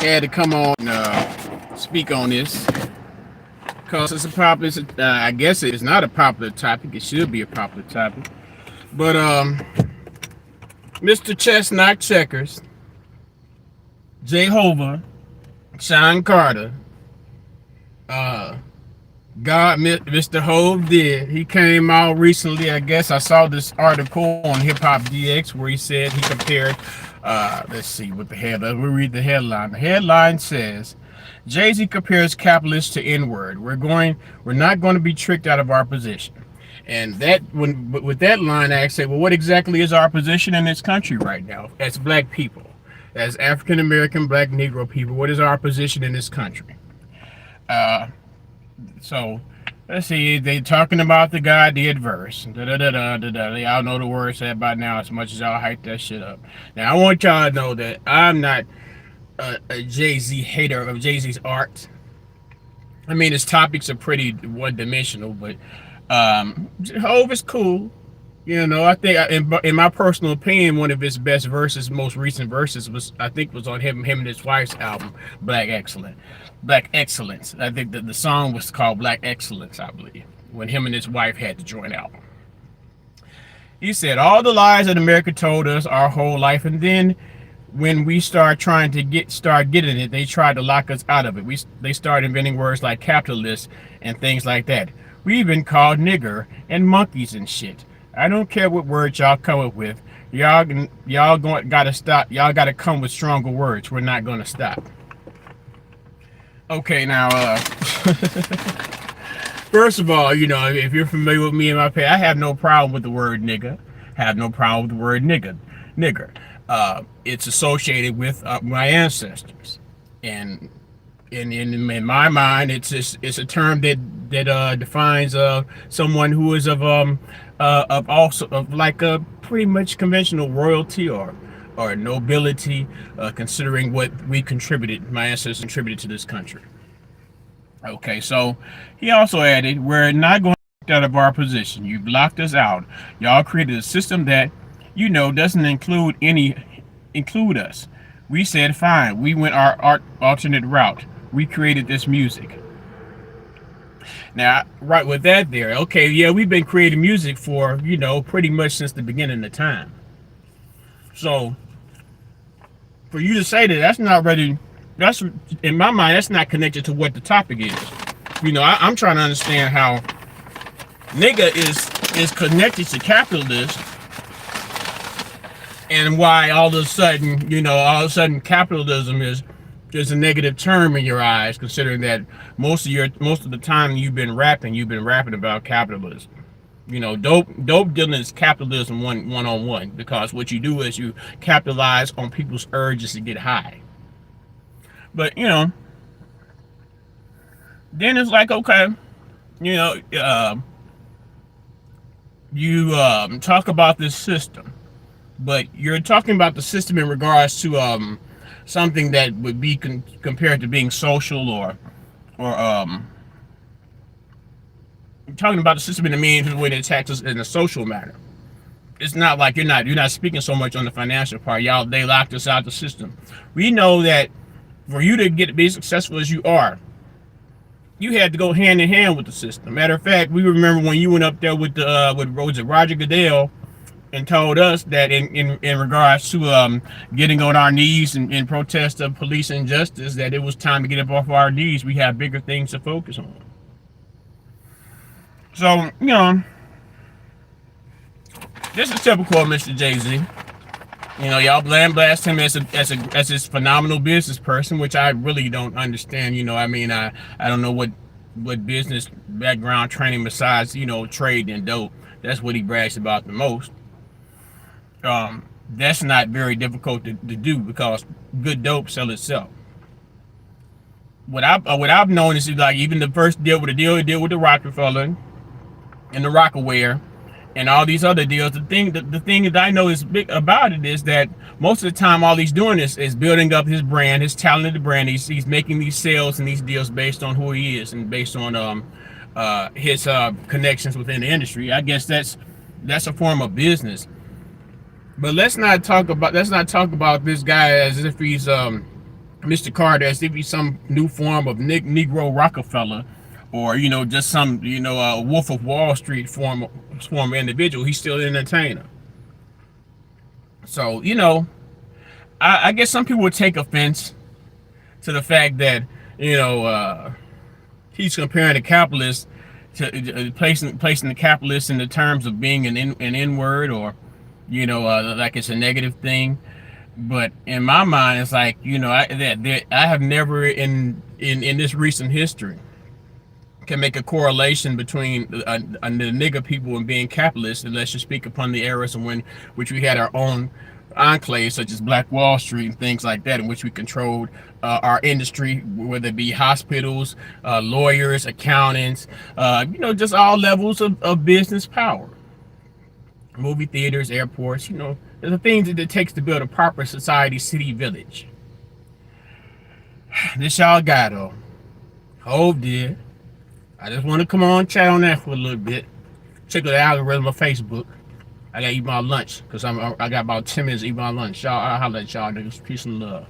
had to come on and speak on this because it's a popular. I guess it's not a popular topic. It should be a popular topic. But Mr. Chestnut Checkers, Jehovah, Sean Carter, uh, Mr. Hove did. He came out recently. I guess I saw this article on Hip Hop DX where he said he compared. Let's see what the headline. We read the headline. The headline says, Jay-Z compares capitalists to N-word. We're not going to be tricked out of our position. And that when with that line, I say, well, what exactly is our position in this country right now as black people, as African American, black Negro people? What is our position in this country? Uh, so let's see. They talking about the guy did verse. Da, da, da, da, da, da. Y'all know the words said by now as much as y'all hype that shit up. Now I want y'all to know that I'm not a Jay-Z hater of Jay-Z's art. I mean, his topics are pretty one-dimensional, but Hove is cool. You know, I think in my personal opinion, one of his best verses, most recent verses, was on him and his wife's album, Black Excellence. I think that the song was called Black Excellence, I believe, when him and his wife had the joint album. He said all the lies that America told us our whole life, and then when we start trying to start getting it, they tried to lock us out of it. They started inventing words like capitalist and things like that. We've been called nigger and monkeys and shit. I don't care what words y'all come up with. Gotta stop. Y'all gotta come with stronger words. We're not gonna stop. Okay, now first of all, you know, if you're familiar with me and my past, I have no problem with the word nigga. Have no problem with the word nigger. It's associated with my ancestors, and in my mind, it's a term that defines someone who is of like a pretty much conventional royalty or nobility, considering what my ancestors contributed to this country. Okay, so he also added, we're not going to get out of our position. You've locked us out. Y'all created a system that, you know, doesn't include us. We said, fine. We went our alternate route. We created this music. Now, right with that there, okay, yeah, we've been creating music for, you know, pretty much since the beginning of time. So, for you to say that's in my mind, that's not connected to what the topic is. You know, I'm trying to understand how nigga is connected to capitalist, and why all of a sudden capitalism is a negative term in your eyes, considering that most of the time you've been rapping about capitalism. You know, dope dealing is capitalism one on one, because what you do is you capitalize on people's urges to get high. But you know, then it's like, okay, you know, you talk about this system, but you're talking about the system in regards to something that would be compared to being social or talking about the system in the means way it attacks us in a social manner. It's not like you're not speaking so much on the financial part. They locked us out the system. We know that for you to be successful as you are, you had to go hand in hand with the system. Matter of fact, we remember when you went up there with Roger Goodell and told us that in regards to getting on our knees in protest of police injustice, that it was time to get up off our knees. We have bigger things to focus on. So, you know, this is typical of Mr. Jay-Z. You know, y'all blast him as this phenomenal business person, which I really don't understand. You know, I mean, I don't know what business background training besides, you know, trade and dope. That's what he brags about the most. That's not very difficult to do, because good dope sells itself. What I've known is like, even the first deal with the Rockefeller and the Rockaware and all these other deals. The thing that I know is big about it is that most of the time all he's doing is building up his brand, his talented brand. He's making these sales and these deals based on who he is and based on his connections within the industry. I guess that's a form of business. But let's not talk about this guy as if he's Mr. Carter as if he's some new form of Negro Rockefeller, or just some Wolf of Wall Street form of individual. He's still an entertainer. So I guess some people would take offense to the fact that he's comparing the capitalist to placing the capitalist in the terms of being an N word, or like it's a negative thing. But in my mind, it's like I have never in this recent history can make a correlation between the nigger people and being capitalist, unless you speak upon the eras in which we had our own enclaves, such as Black Wall Street and things like that, in which we controlled our industry, whether it be hospitals, lawyers, accountants, just all levels of business power. Movie theaters, airports, the things that it takes to build a proper society, city, village. This y'all got though. Hove did. I just want to come on and chat on that for a little bit. Check the algorithm of Facebook. I gotta eat my lunch because I got about 10 minutes to eat my lunch. Y'all, I'll holler at y'all niggas. Peace and love.